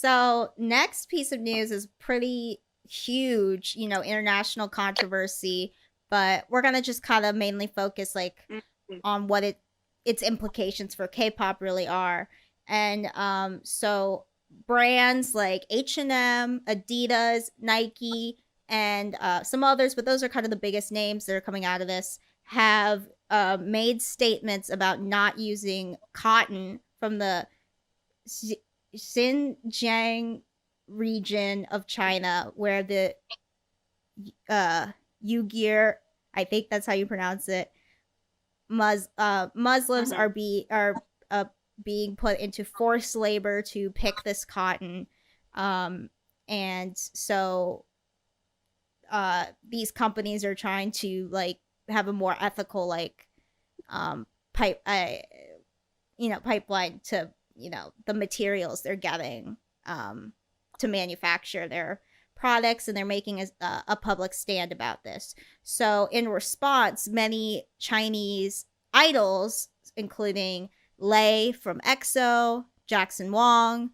So, next piece of news is pretty huge, international controversy, but we're going to just kind of mainly focus Mhm. on what its implications for K-pop really are. And so brands like H&M, Adidas, Nike, and some others, but those are kind of the biggest names that are coming out of this, have made statements about not using cotton from the Xinjiang region of China, where the uh, Uyghur, I think that's how you pronounce it, Muslims Mhm. are being put into forced labor to pick this cotton, um, and so these companies are trying to like have a more ethical pipe pipeline to the materials they're getting um, to manufacture their products, and they're making a public stand about this. So in response, many Chinese idols, including Lay from EXO, Jackson Wang,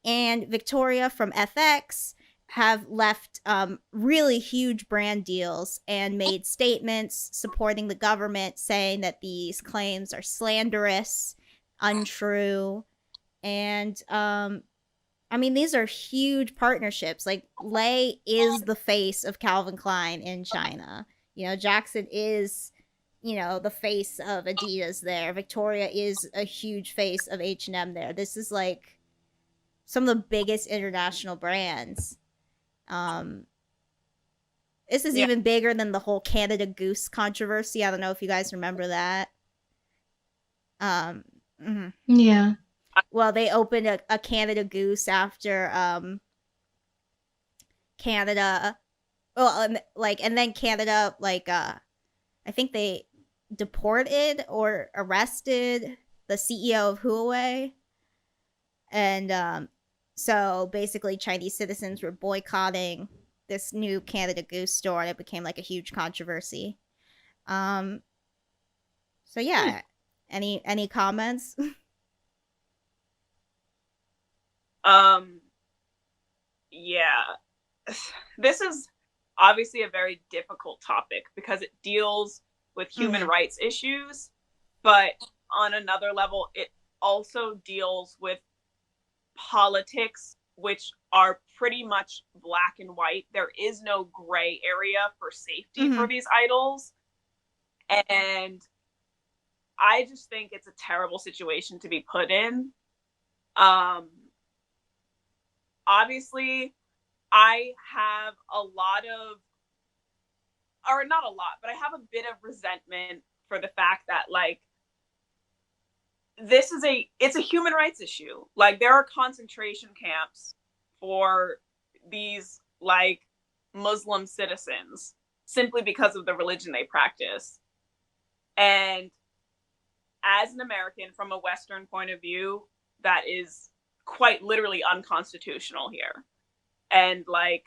and Victoria from FX, have left really huge brand deals and made statements supporting the government, saying that these claims are slanderous, untrue, and I mean, these are huge partnerships. Like Lay is the face of Calvin Klein in China. Jackson is the face of Adidas there. Victoria is a huge face of H&M there. This is like some of the biggest international brands. um this is Yeah. even bigger than the whole Canada Goose controversy. I don't know if you guys remember that. um mhm. Yeah. Well, they opened a Canada Goose after Canada. Well, and then Canada, I think they deported or arrested the CEO of Huawei, and so basically Chinese citizens were boycotting this new Canada Goose store, and it became like a huge controversy. Um, so Hmm. yeah, any comments? Um, yeah. This is obviously a very difficult topic because it deals with human Mm-hmm. rights issues, but on another level, it also deals with politics, which are pretty much black and white. There is no gray area for safety Mm-hmm. for these idols. And I just think it's a terrible situation to be put in. Um, Obviously, I have a lot of, or not a lot, but I have a bit of resentment for the fact that like it's a human rights issue. Like there are concentration camps for these like Muslim citizens simply because of the religion they practice. And as an American from a Western point of view, that is quite literally unconstitutional here. And like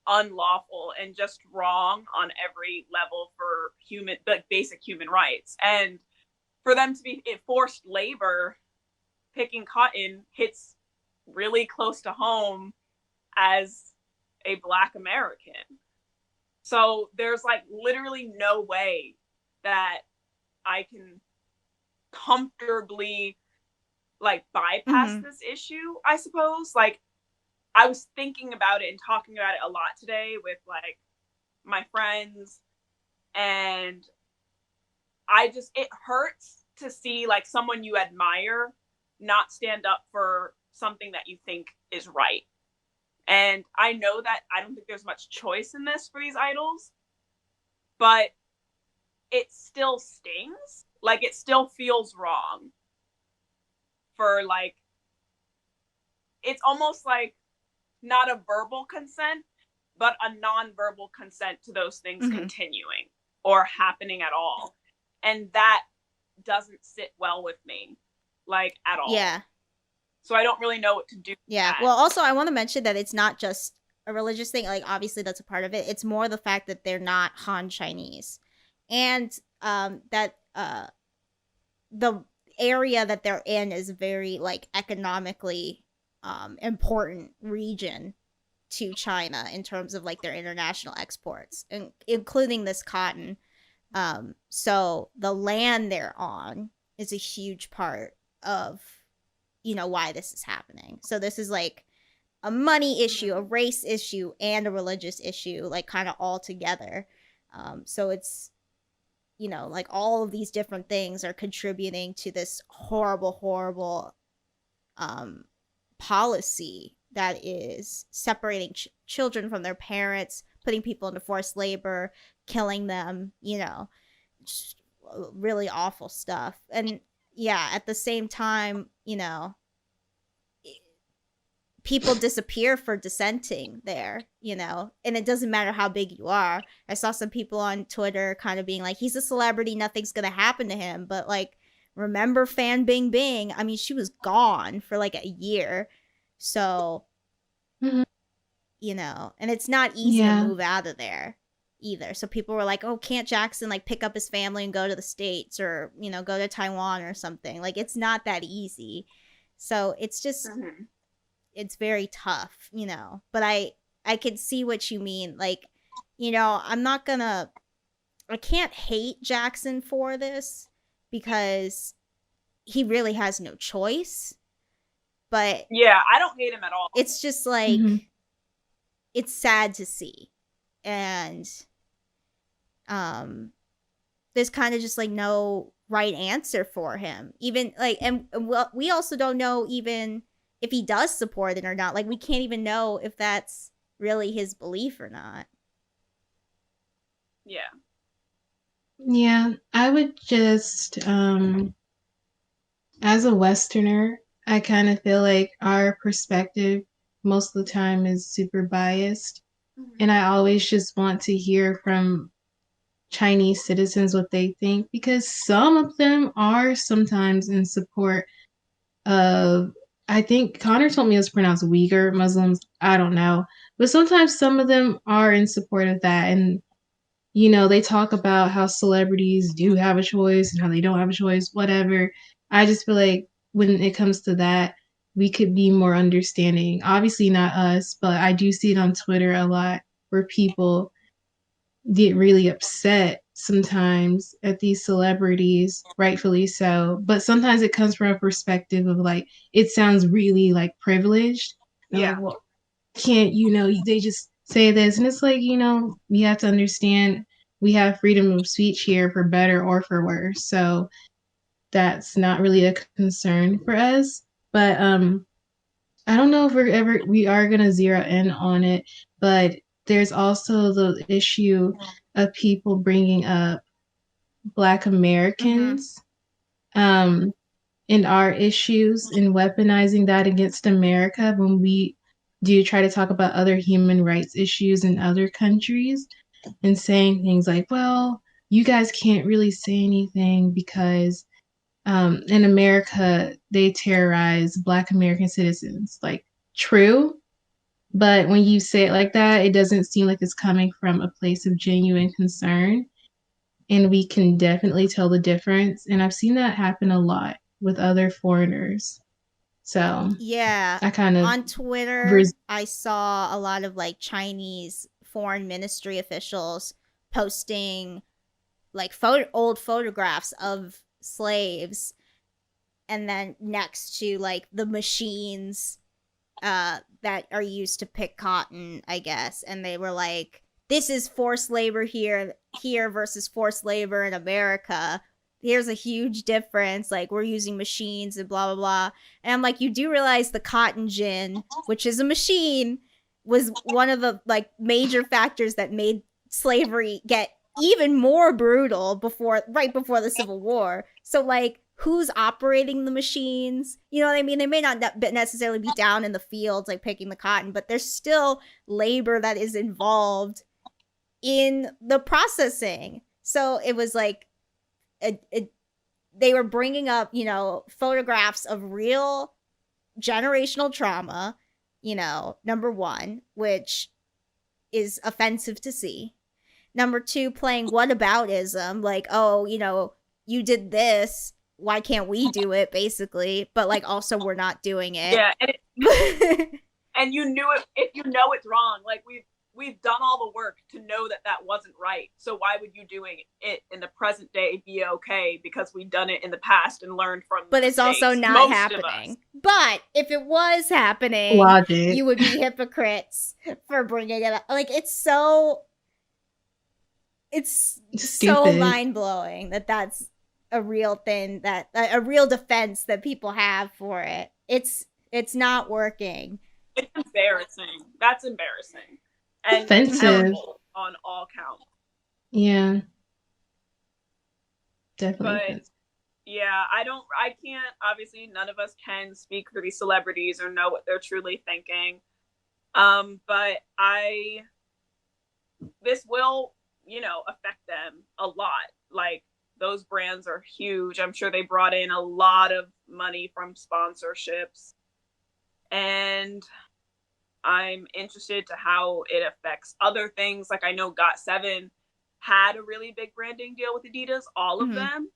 unlawful and just wrong on every level for human, like basic human rights. And for them to be forced labor picking cotton hits really close to home as a Black American. So there's like literally no way that I can comfortably like bypass Mm-hmm. this issue, I suppose. Like I was thinking about it and talking about it a lot today with like my friends, and it hurts to see like someone you admire not stand up for something that you think is right. And I know that I don't think there's much choice in this for these idols, but it still stings. Like it still feels wrong for like it's almost like not a verbal consent, but a non-verbal consent to those things Mm-hmm. continuing or happening at all. And that doesn't sit well with me, like at all. Yeah. So I don't really know what to do with Yeah. that. Well, also, I want to mention that it's not just a religious thing. Like, obviously, that's a part of it. It's more the fact that they're not Han Chinese, and that the area that they're in is very like economically. important region to China in terms of like their international exports, including this cotton. So the land they're on is a huge part of, why this is happening. So this is like a money issue, a race issue, and a religious issue, like kind of all together. So it's, like all of these different things are contributing to this horrible, horrible policy that is separating children from their parents, putting people into forced labor, killing them, just really awful stuff. And yeah, at the same time, people disappear for dissenting there, and it doesn't matter how big you are. I saw some people on Twitter kind of being like, he's a celebrity, nothing's gonna happen to him. But like, remember Fan Bingbing? I mean, she was gone for like a year. So, Mhm. And it's not easy to move out of there either. So people were like, oh, can't Jackson like pick up his family and go to the States, or, go to Taiwan or something? Like, it's not that easy. So it's just, it's very tough, but I can see what you mean. Like, I can't hate Jackson for this because he really has no choice. But yeah, I don't hate him at all. It's just like, it's sad to see. And there's kind of just like no right answer for him. Even like, and we also don't know even if he does support it or not. Like, we can't even know if that's really his belief or not. Yeah. Yeah, I would just, as a Westerner, I kind of feel like our perspective most of the time is super biased. And I always just want to hear from Chinese citizens what they think, because some of them are sometimes in support of, I think Connor told me it was pronounced Uyghur Muslims. I don't know. But sometimes some of them are in support of that. And, they talk about how celebrities do have a choice and how they don't have a choice, whatever. I just feel like when it comes to that, we could be more understanding. Obviously not us, but I do see it on Twitter a lot where people get really upset sometimes at these celebrities, rightfully so. But sometimes it comes from a perspective of like, it sounds really like privileged. Yeah. Like, well, can't, they just say this. And it's like, we have to understand we have freedom of speech here for better or for worse. So that's not really a concern for us. But I don't know if we are gonna zero in on it, but there's also the issue of people bringing up Black Americans, and our issues and weaponizing that against America when we do try to talk about other human rights issues in other countries, and saying things like, well, you guys can't really say anything because in America, they terrorize Black American citizens. Like, true. But when you say it like that, it doesn't seem like it's coming from a place of genuine concern. And we can definitely tell the difference. And I've seen that happen a lot with other foreigners. So, yeah, I kind of on Twitter, I saw a lot of like Chinese foreign ministry officials posting like old photographs of slaves, and then next to like the machines that are used to pick cotton, I guess. And they were like, this is forced labor here versus forced labor in America. Here's a huge difference. Like, we're using machines and blah, blah, blah. And I'm like, you do realize the cotton gin, which is a machine, was one of the like major factors that made slavery get even more brutal right before the Civil War. So like, who's operating the machines? You know what I mean? They may not necessarily be down in the fields like picking the cotton, but there's still labor that is involved in the processing. So it was like they were bringing up, photographs of real generational trauma, number one, which is offensive to see. Number two, playing whataboutism, like, oh, you did this, why can't we do it, basically? But like, also, we're not doing it. Yeah, and you knew it. If you know it's wrong, like we've done all the work to know that that wasn't right. So why would you doing it in the present day be okay? Because we've done it in the past and learned from. But it's also not happening. But if it was happening, Logic. you would be hypocrites for bringing it up. Like, it's so mind blowing that that's a real thing, that a real defense that people have for it. It's not working. It's embarrassing. That's embarrassing. And offensive on all counts. Yeah. Definitely. But yeah, I can't, obviously none of us can speak for these celebrities or know what they're truly thinking. But this will, affect them a lot. Like, those brands are huge. I'm sure they brought in a lot of money from sponsorships. And I'm interested to how it affects other things. Like, I know GOT7 had a really big branding deal with Adidas, all of them.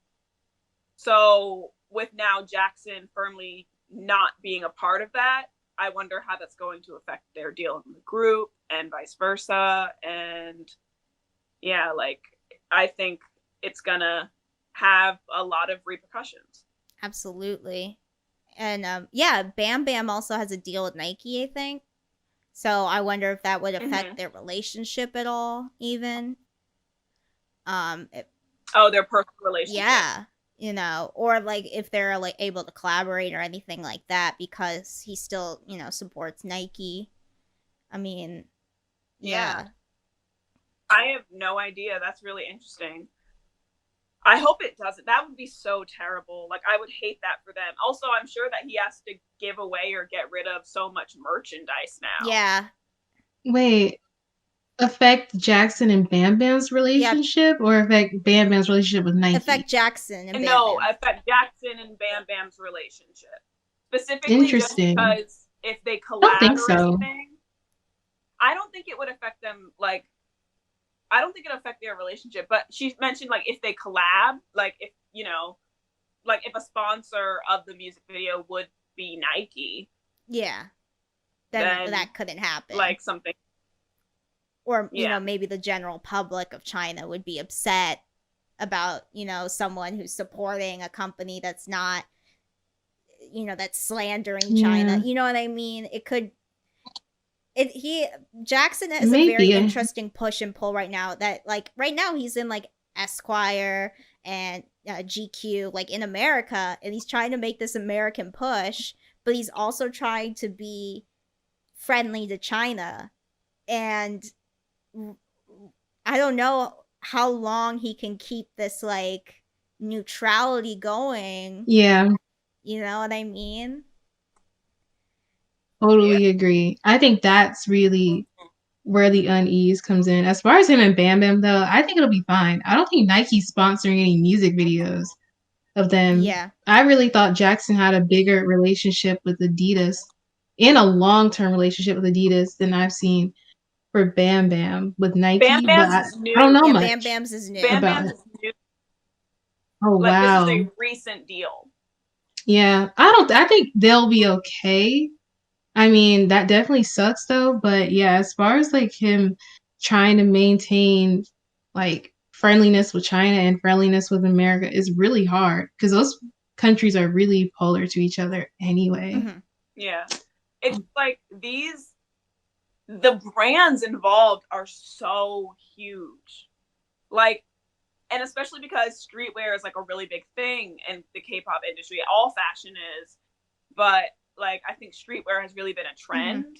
So with now Jackson firmly not being a part of that, I wonder how that's going to affect their deal in the group and vice versa. And yeah, like, I think it's gonna have a lot of repercussions. Absolutely. And yeah, Bam Bam also has a deal with Nike, I think. So I wonder if that would affect their relationship at all, even. Their personal relationship. Yeah, or like if they're like able to collaborate or anything like that, because he still, supports Nike. I mean, yeah. I have no idea. That's really interesting. I hope it doesn't. That would be so terrible. Like, I would hate that for them. Also, I'm sure that he has to give away or get rid of so much merchandise now. Yeah. Wait, affect Jackson and Bam Bam's relationship, or affect Bam Bam's relationship with Nike? Affect Jackson and Bam No, Bam. affect Jackson and Bam Bam's relationship. Specifically, just because if they collab or anything, I don't think it would affect them. Like, I don't think it affect their relationship. But she mentioned, like, if they collab, like, if like if a sponsor of the music video would be Nike. Yeah. Then that couldn't happen. Like, something. Or, maybe the general public of China would be upset about, someone who's supporting a company that's not, that's slandering China. You know what I mean? It could. Jackson has a very interesting push and pull right now. That, like, right now he's in like Esquire and GQ, like, in America, and he's trying to make this American push, but he's also trying to be friendly to China. And I don't know how long he can keep this, like, neutrality going. Yeah. You know what I mean? Totally agree. I think that's really where the unease comes in. As far as him and Bam Bam, though, I think it'll be fine. I don't think Nike's sponsoring any music videos of them. Yeah. I really thought Jackson had a bigger relationship with Adidas and a long-term relationship with Adidas than I've seen for Bam Bam with Nike. Bam Bam's is new. I don't know much. Bam Bam's is new. Bam Bam's is new. Oh, like, wow. This is a recent deal. Yeah. I think they'll be okay. I mean, that definitely sucks though, but yeah, as far as like him trying to maintain like friendliness with China and friendliness with America is really hard because those countries are really polar to each other anyway. Yeah. It's like the brands involved are so huge. Like, and especially because streetwear is like a really big thing in the K-pop industry. All fashion is, but like, I think streetwear has really been a trend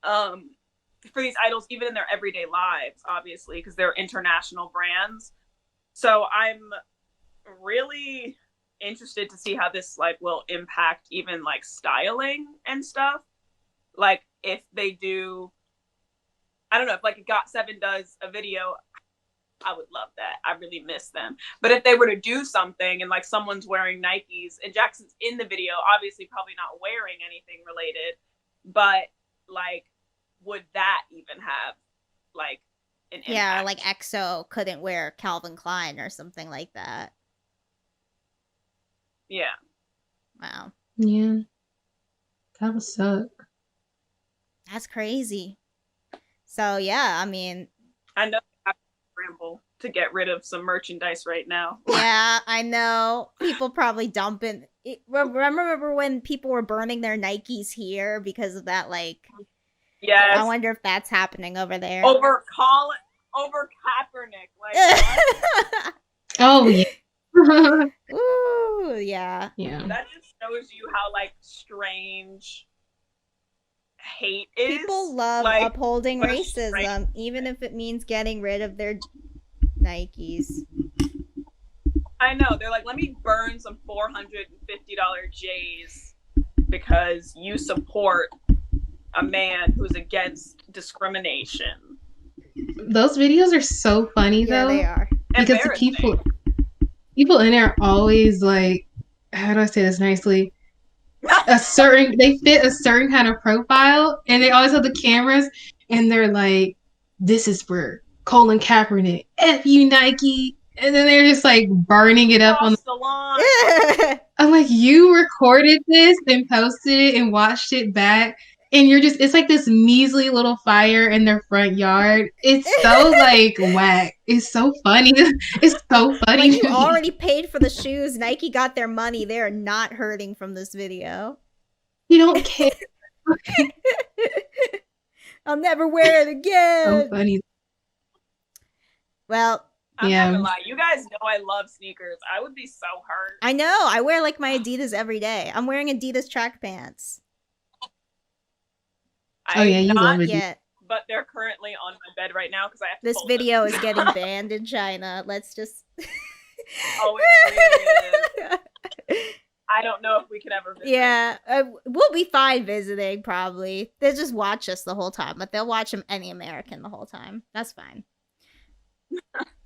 for these idols, even in their everyday lives, obviously, because they're international brands. So I'm really interested to see how this like will impact even like styling and stuff. Like, if they do, I don't know, if like GOT7 does a video, I would love that. I really miss them. But if they were to do something and like someone's wearing Nikes and Jackson's in the video, obviously probably not wearing anything related, but like, would that even have like an impact? Yeah, like EXO couldn't wear Calvin Klein or something like that. Yeah. Wow. Yeah. That would suck. That's crazy. So, yeah, I mean, I know I have to scramble to get rid of some merchandise right now. yeah, I know. People probably dumping. Remember when people were burning their Nikes here because of that? Like, Yes. I wonder if that's happening over there. Over Kaepernick. Like, what? Oh yeah. Ooh, yeah. Yeah. That just shows you how, like, strange hate is. People love like, upholding what a racism, strange- even if it means getting rid of their Nikes. I know. They're like, let me burn some $450 J's because you support a man who's against discrimination. Those videos are so funny Yeah, though. they are. Because the people in there are always like, how do I say this nicely? They fit a certain kind of profile, and they always have the cameras, and they're like, "This is for Colin Kaepernick, F you Nike," and then they're just like burning it up on. the line. I'm like, you recorded this and posted it and watched it back, and it's like this measly little fire in their front yard. It's so like whack. It's so funny. It's so funny. Like, you already paid for the shoes. Nike got their money. They are not hurting from this video. You don't care. I'll never wear it again. So funny. Well, I'm Yeah. not gonna lie. You guys know I love sneakers. I would be so hurt. I know. I wear like my Adidas every day. I'm wearing Adidas track pants. Oh yeah, you not love it. Yet. But they're currently on my bed right now because I have to This fold them. video is getting banned in China. Let's just. Oh, it really is. I don't know if we can ever visit. Yeah, we'll be fine visiting. Probably they'll just watch us the whole time, but they'll watch any American the whole time. That's fine.